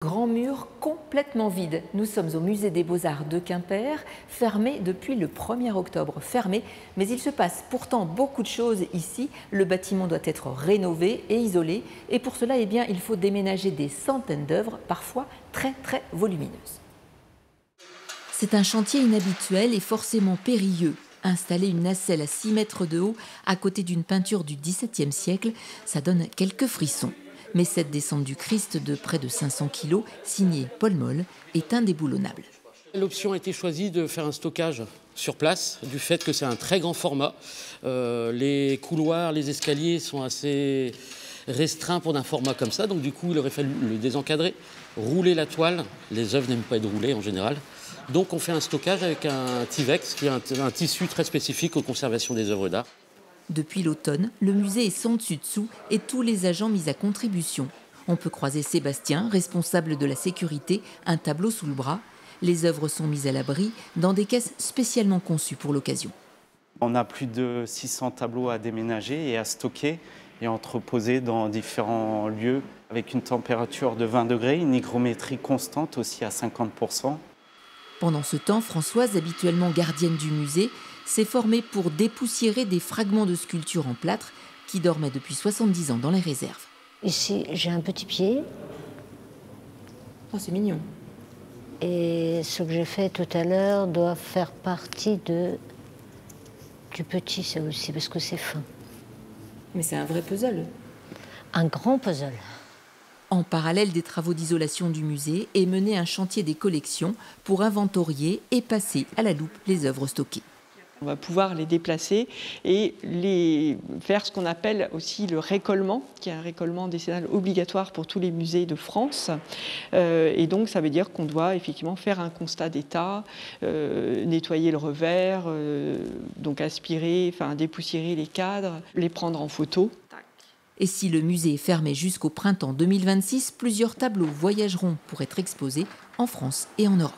Grand mur complètement vide. Nous sommes au musée des Beaux-Arts de Quimper, fermé depuis le 1er octobre. Fermé, mais il se passe pourtant beaucoup de choses ici. Le bâtiment doit être rénové et isolé. Et pour cela, il faut déménager des centaines d'œuvres, parfois très volumineuses. C'est un chantier inhabituel et forcément périlleux. Installer une nacelle à 6 mètres de haut à côté d'une peinture du XVIIe siècle, ça donne quelques frissons. Mais cette descente du Christ de près de 500 kg, signée Paul Moll, est indéboulonnable. L'option a été choisie de faire un stockage sur place, du fait que c'est un très grand format. Les couloirs, les escaliers sont assez restreints pour un format comme ça, donc du coup il aurait fallu le désencadrer, rouler la toile. Les œuvres n'aiment pas être roulées en général. Donc on fait un stockage avec un Tivex, qui est un tissu très spécifique aux conservations des œuvres d'art. Depuis l'automne, le musée est sans dessus-dessous et tous les agents mis à contribution. On peut croiser Sébastien, responsable de la sécurité, un tableau sous le bras. Les œuvres sont mises à l'abri dans des caisses spécialement conçues pour l'occasion. On a plus de 600 tableaux à déménager et à stocker et entreposer dans différents lieux avec une température de 20 degrés, une hygrométrie constante aussi à 50%. Pendant ce temps, Françoise, habituellement gardienne du musée, s'est formée pour dépoussiérer des fragments de sculptures en plâtre qui dormaient depuis 70 ans dans les réserves. Ici, j'ai un petit pied. Oh, c'est mignon. Et ce que j'ai fait tout à l'heure doit faire partie du petit, ça aussi, parce que c'est fin. Mais c'est un vrai puzzle. Un grand puzzle. En parallèle des travaux d'isolation du musée est mené un chantier des collections pour inventorier et passer à la loupe les œuvres stockées. On va pouvoir les déplacer et les faire ce qu'on appelle aussi le récollement, qui est un récollement décennal obligatoire pour tous les musées de France. Et donc ça veut dire qu'on doit effectivement faire un constat d'état, nettoyer le revers, donc aspirer, dépoussiérer les cadres, les prendre en photo. Et si le musée est fermé jusqu'au printemps 2026, plusieurs tableaux voyageront pour être exposés en France et en Europe.